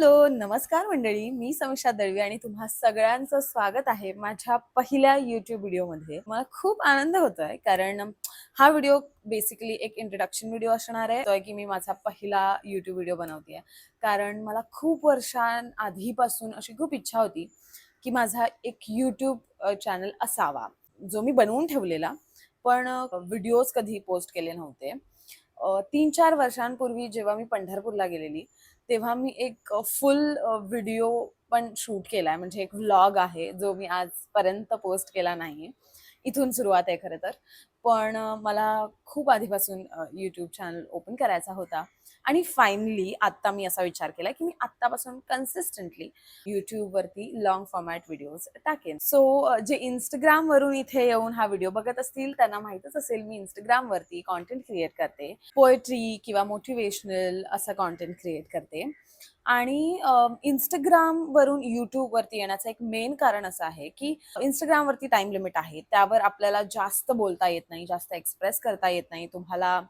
Hello, नमस्कार मंडळी. मी समीक्षा दळवी आणि तुम्हा सगळ्यांचं स्वागत आहे माझ्या पहिल्या YouTube व्हिडिओमध्ये. मला खूप आनंद होतोय कारण हा व्हिडिओ बेसिकली एक इंट्रोडक्शन व्हिडिओ असणार आहे की मी माझा पहिला YouTube व्हिडिओ बनवतेय. कारण मला खूप वर्षांआधीपासून अशी खूप इच्छा होती की माझा एक YouTube चॅनल असावा, जो मी बनवून ठेवलेला, पण व्हिडिओज कधी पोस्ट केले नव्हते. 3-4 वर्षांपूर्वी जेव्हा मी पंढरपूरला गेलेली, तेव्हा मी एक फुल व्हिडिओ पण शूट केलाय. म्हणजे एक व्लॉग आहे, जो मी आजपर्यंत पोस्ट केला नाही. इथून सुरुवात आहे खरं तर. पण मला खूप आधीपासून YouTube चॅनल ओपन करायचा होता आणि फायनली आत्ता मी असा विचार केला, की मी आत्तापासून कन्सिस्टंटली YouTubeवरती लाँग फॉर्मॅट व्हिडिओज टाकेन. सो जे Instagramवरून इथे येऊन हा व्हिडिओ बघत असतील त्यांना माहीतच असेल, मी Instagramवरती कंटेंट क्रिएट करते. पोएट्री किंवा मोटिव्हेशनल असा कंटेंट क्रिएट करते. आणि Instagramवरून YouTubeवरती येण्याचं एक मेन कारण असं आहे, की Instagramवरती टाईम लिमिट आहे. त्यावर आपल्याला जास्त बोलता येत नाही, जास्त एक्सप्रेस करता येत नाही. तुम्हाला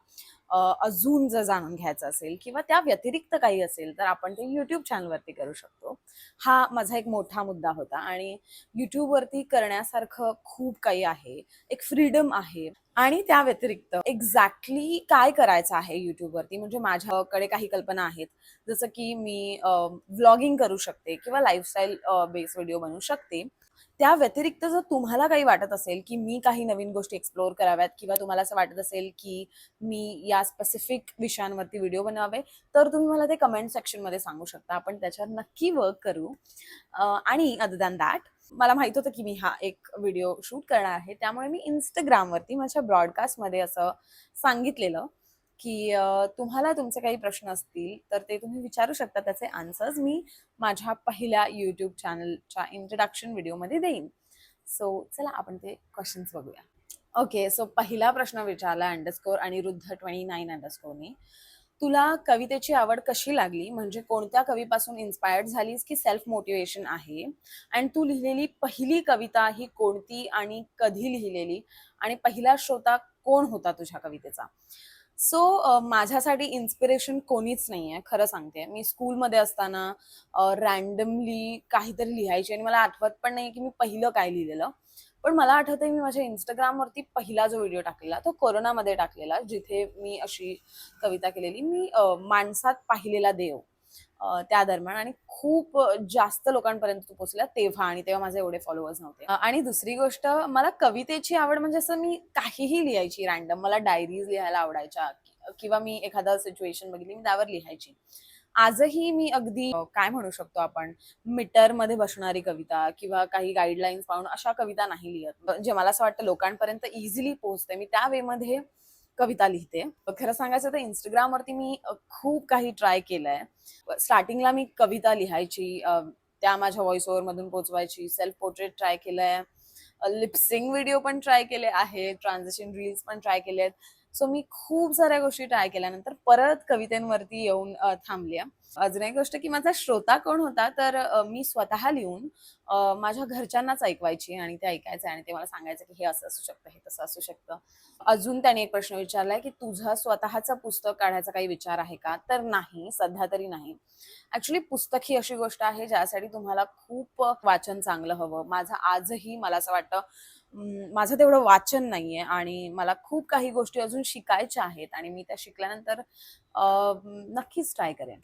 अजून जर जाणून घ्यायचं असेल किंवा त्या व्यतिरिक्त काही असेल, तर आपण ते YouTube चॅनलवरती करू शकतो. हा माझा एक मोठा मुद्दा होता आणि YouTubeवरती करण्यासारखं खूप काही आहे. एक फ्रीडम आहे. आणि त्या व्यतिरिक्त एक्झॅक्टली काय करायचं आहे YouTubeवरती, म्हणजे माझ्याकडे काही कल्पना आहेत. जसं की मी व्लॉगिंग करू शकते किंवा लाईफस्टाईल बेस व्हिडिओ बनवू शकते. त्या व्यतिरिक्त जर तुम्हाला काही वाटत असेल, की मी काही नवीन गोष्टी एक्सप्लोर कराव्यात किंवा तुम्हाला असं वाटत असेल, की मी या स्पेसिफिक विषयांवरती व्हिडिओ बनवावे, तर तुम्ही मला ते कमेंट सेक्शनमध्ये सांगू शकता. आपण त्याच्यावर नक्की वर्क करू. आणि अदर दॅन दॅट, मला माहित होतं की मी हा एक व्हिडिओ शूट करणार आहे. त्यामुळे मी Instagramवरती माझ्या ब्रॉडकास्टमध्ये असं सांगितलेलं, की तुम्हाला तुमचे काही प्रश्न असतील, तर ते तुम्ही विचारू शकता. त्याचे आन्सर्स मी माझ्या पहिल्या YouTube चॅनलच्या इंट्रोडक्शन व्हिडिओमध्ये देईन. सो चला आपण ते क्वेश्चन्स बघूया. ओके, सो पहिला प्रश्न विचारला अंडरस्कोर अनिरुद्ध 29 अंडरस्कोरने. तुला कवितेची आवड कशी लागली? म्हणजे कोणत्या कवीपासून इन्स्पायर्ड झालीस की सेल्फ मोटिवेशन आहे? आणि तू लिहिलेली पहिली कविता ही कोणती आणि कधी लिहिलेली? आणि पहिला श्रोता कोण होता तुझ्या कवितेचा? सो माझ्यासाठी इन्स्पिरेशन कोणीच नाहीये, खरं सांगते. मी स्कूलमध्ये असताना रँडमली काहीतरी लिहायची आणि मला आठवत पण नाही की मी पहिलं काय लिहिलेलं. पण मला आठवतंय मी माझ्या Instagramवरती पहिला जो व्हिडिओ टाकलेला तो कोरोनामध्ये टाकलेला, जिथे मी अशी कविता केलेली, मी माणसात पाहिलेला देव, त्या दरम्यान. आणि खूप जास्त लोकांपर्यंत तो पोहोचला तेव्हा, आणि तेव्हा माझे एवढे फॉलोअर्स नव्हते. आणि दुसरी गोष्ट, मला कवितेची आवड म्हणजे असं मी काहीही लिहायची रँडम. मला डायरीज लिहायला आवडायच्या किंवा मी एखादा सिच्युएशन बघितली, मी त्यावर लिहायची. आजही मी अगदी काय म्हणू शकतो आपण, मीटरमध्ये बसणारी कविता किंवा काही गाईडलाईन्स पाहून अशा कविता नाही लिहत. जे मला असं वाटतं लोकांपर्यंत इझिली पोहोचते, मी त्या वेमध्ये कविता लिहिते. खरं सांगायचं तर Instagramवरती मी खूप काही ट्राय केलंय. स्टार्टिंगला मी कविता लिहायची, त्या माझ्या व्हॉइस ओव्हरमधून पोहोचवायची. सेल्फ पोर्ट्रेट ट्राय केलंय. लिपसिंग व्हिडिओ पण ट्राय केले आहेत. ट्रान्झिशन रील्स पण ट्राय केले आहेत. सो मी खूप साऱ्या गोष्टी ट्राय केल्यानंतर परत कवितेंवरती येऊन थांबली आहे. अजून एक गोष्ट, की माझा श्रोता कोण होता, तर मी स्वतः लिहून माझ्या घरच्यांनाच ऐकवायची आणि ते ऐकायचे आणि ते मला सांगायचं, की हे असं असू शकतं, हे तसं असू शकतं. अजून त्याने एक प्रश्न विचारलाय, की तुझं स्वतःचं पुस्तक काढायचा काही विचार आहे का? तर नाही, सध्या तरी नाही. ऍक्च्युली पुस्तक ही अशी गोष्ट आहे ज्यासाठी तुम्हाला खूप वाचन चांगलं हवं. माझं आजही मला असं वाटतं, माझं तेवढं वाचन नाहीये आणि मला खूप काही गोष्टी अजून शिकायच्या आहेत आणि मी त्या शिकल्यानंतर नक्कीच ट्राय करेन.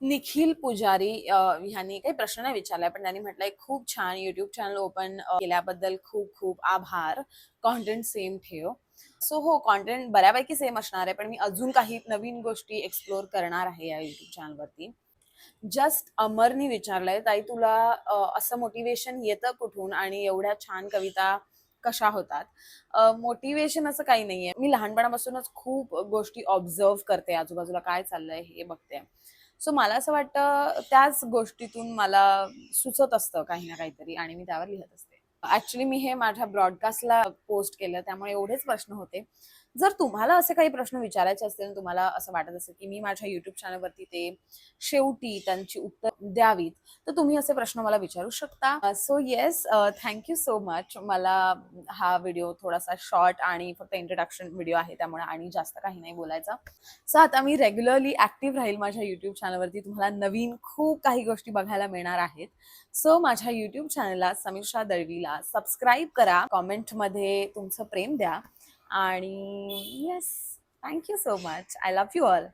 निखिल पुजारी ह्यांनी काही प्रश्न नाही विचारलाय, पण त्यांनी म्हटलंय, खूप छान YouTube चॅनल ओपन केल्याबद्दल खूप खूप आभार. कॉन्टेंट सेम ठेव. सो हो, कॉन्टेंट बऱ्यापैकी सेम असणार आहे, पण मी अजून काही नवीन गोष्टी एक्सप्लोर करणार आहे या YouTube चॅनलवरती. जस्ट अमरनी विचारलंय, ताई तुला असं मोटिवेशन येतं कुठून आणि एवढ्या छान कविता कशा होतात? मोटिवेशन असं काही नाहीये. मी लहानपणापासूनच खूप गोष्टी ऑब्झर्व्ह करते, आजूबाजूला काय चाललंय हे बघते. सो मला असं वाटतं त्याच गोष्टीतून मला सुचत असतं काही ना काहीतरी आणि मी त्यावर लिहत असते. ऍक्च्युली मी हे माझ्या ब्रॉडकास्टला पोस्ट केलं, त्यामुळे एवढेच प्रश्न होते. जर तुम्हाला असे काही प्रश्न विचारायचे असतील, तुम्हाला असं वाटत असेल की मी माझ्या युट्यूब चॅनलवरती ते शेवटी त्यांची उत्तर द्यावीत, तर तुम्ही असे प्रश्न मला विचारू शकता. So yes, thank you so much. मला हा व्हिडिओ थोडासा शॉर्ट आणि फक्त इंट्रोडक्शन व्हिडिओ आहे, त्यामुळे आणि जास्त काही नाही बोलायचं. सो आता मी रेग्युलरली ऍक्टिव्ह राहील माझ्या युट्यूब चॅनलवरती. तुम्हाला नवीन खूप काही गोष्टी बघायला मिळणार आहेत. सो माझ्या युट्यूब चॅनलला समीक्षा दळवीला सबस्क्राईब करा, कॉमेंटमध्ये तुमचं प्रेम द्या आणि yes, thank you so much. I love you all.